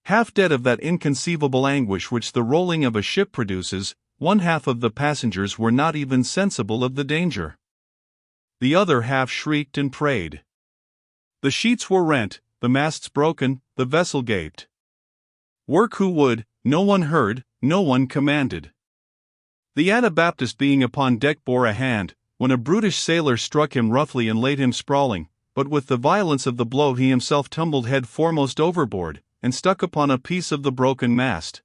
Half dead of that inconceivable anguish which the rolling of a ship produces, one half of the passengers were not even sensible of the danger. The other half shrieked and prayed. The sheets were rent, the masts broken, the vessel gaped. Work who would, no one heard, no one commanded. The Anabaptist being upon deck bore a hand, when a brutish sailor struck him roughly and laid him sprawling, but with the violence of the blow he himself tumbled head foremost overboard, and stuck upon a piece of the broken mast.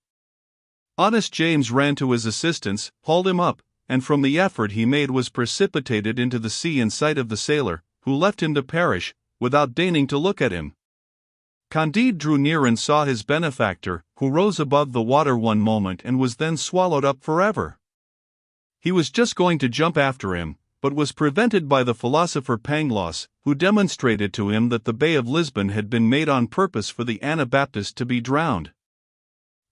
Honest James ran to his assistance, hauled him up, and from the effort he made was precipitated into the sea in sight of the sailor, who left him to perish, without deigning to look at him. Candide drew near and saw his benefactor, who rose above the water one moment and was then swallowed up forever. He was just going to jump after him, but was prevented by the philosopher Pangloss, who demonstrated to him that the Bay of Lisbon had been made on purpose for the Anabaptist to be drowned.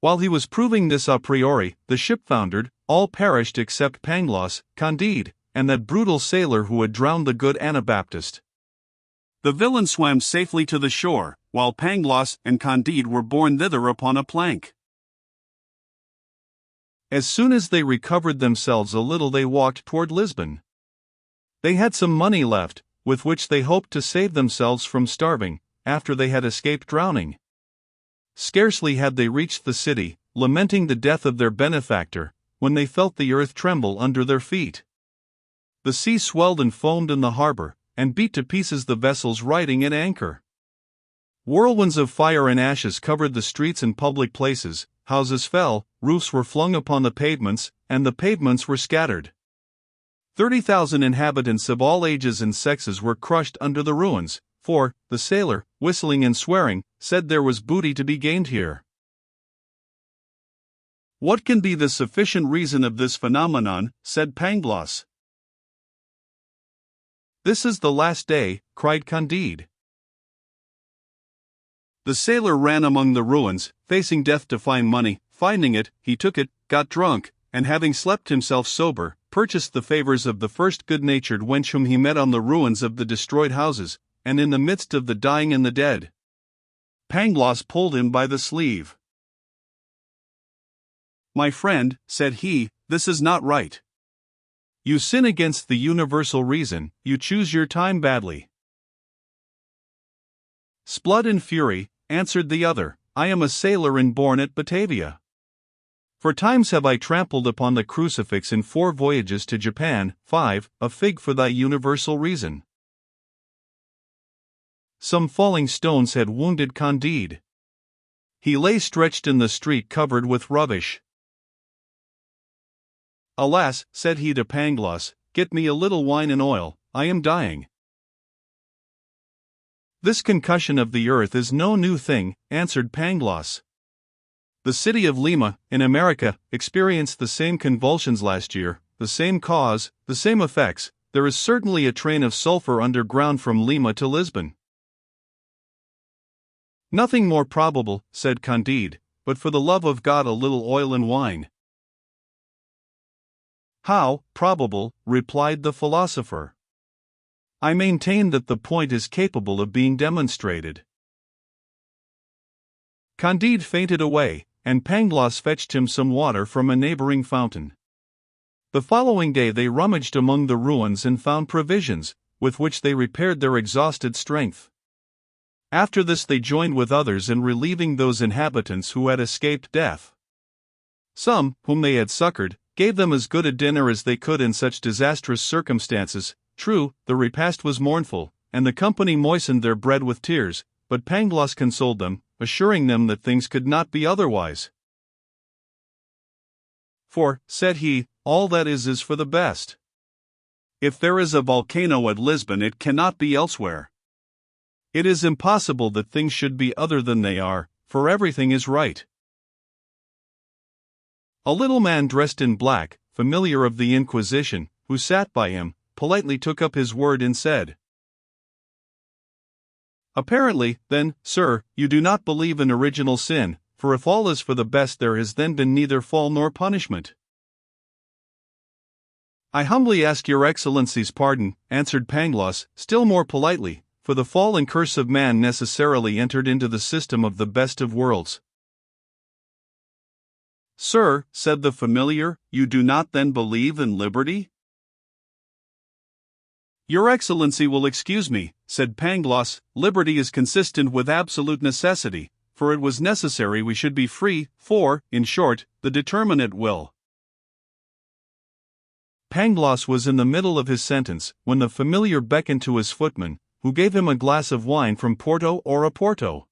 While he was proving this a priori, the ship foundered, all perished except Pangloss, Candide, and that brutal sailor who had drowned the good Anabaptist. The villain swam safely to the shore, while Pangloss and Candide were borne thither upon a plank. As soon as they recovered themselves a little they walked toward Lisbon. They had some money left, with which they hoped to save themselves from starving, after they had escaped drowning. Scarcely had they reached the city, lamenting the death of their benefactor, when they felt the earth tremble under their feet. The sea swelled and foamed in the harbor, and beat to pieces the vessels riding at anchor. Whirlwinds of fire and ashes covered the streets and public places, houses fell, roofs were flung upon the pavements, and the pavements were scattered. 30,000 inhabitants of all ages and sexes were crushed under the ruins, for, the sailor, whistling and swearing, said there was booty to be gained here. What can be the sufficient reason of this phenomenon, said Pangloss. This is the last day, cried Candide. The sailor ran among the ruins, facing death to find money. Finding it, he took it, got drunk, and having slept himself sober, purchased the favors of the first good-natured wench whom he met on the ruins of the destroyed houses, and in the midst of the dying and the dead. Pangloss pulled him by the sleeve. My friend, said he, this is not right. You sin against the universal reason, you choose your time badly. Sblood and fury, answered the other, I am a sailor and born at Batavia. For times have I trampled upon the crucifix in 4 voyages to Japan. 5, a fig for thy universal reason. Some falling stones had wounded Candide. He lay stretched in the street covered with rubbish. Alas, said he to Pangloss, get me a little wine and oil, I am dying. This concussion of the earth is no new thing, answered Pangloss. The city of Lima, in America, experienced the same convulsions last year, the same cause, the same effects. There is certainly a train of sulfur underground from Lima to Lisbon. Nothing more probable, said Candide, but for the love of God a little oil and wine. How probable, replied the philosopher. I maintain that the point is capable of being demonstrated. Candide fainted away, and Pangloss fetched him some water from a neighboring fountain. The following day they rummaged among the ruins and found provisions, with which they repaired their exhausted strength. After this they joined with others in relieving those inhabitants who had escaped death. Some, whom they had succored, gave them as good a dinner as they could in such disastrous circumstances. True, the repast was mournful, and the company moistened their bread with tears, but Pangloss consoled them, assuring them that things could not be otherwise. For, said he, all that is for the best. If there is a volcano at Lisbon it cannot be elsewhere. It is impossible that things should be other than they are, for everything is right. A little man dressed in black, familiar of the Inquisition, who sat by him, politely took up his word and said, Apparently, then, sir, you do not believe in original sin, for if all is for the best there has then been neither fall nor punishment. I humbly ask your excellency's pardon, answered Pangloss, still more politely, for the fall and curse of man necessarily entered into the system of the best of worlds. Sir, said the familiar, you do not then believe in liberty? Your Excellency will excuse me, said Pangloss, liberty is consistent with absolute necessity, for it was necessary we should be free, for, in short, the determinate will. Pangloss was in the middle of his sentence, when the familiar beckoned to his footman, who gave him a glass of wine from Porto or Oporto.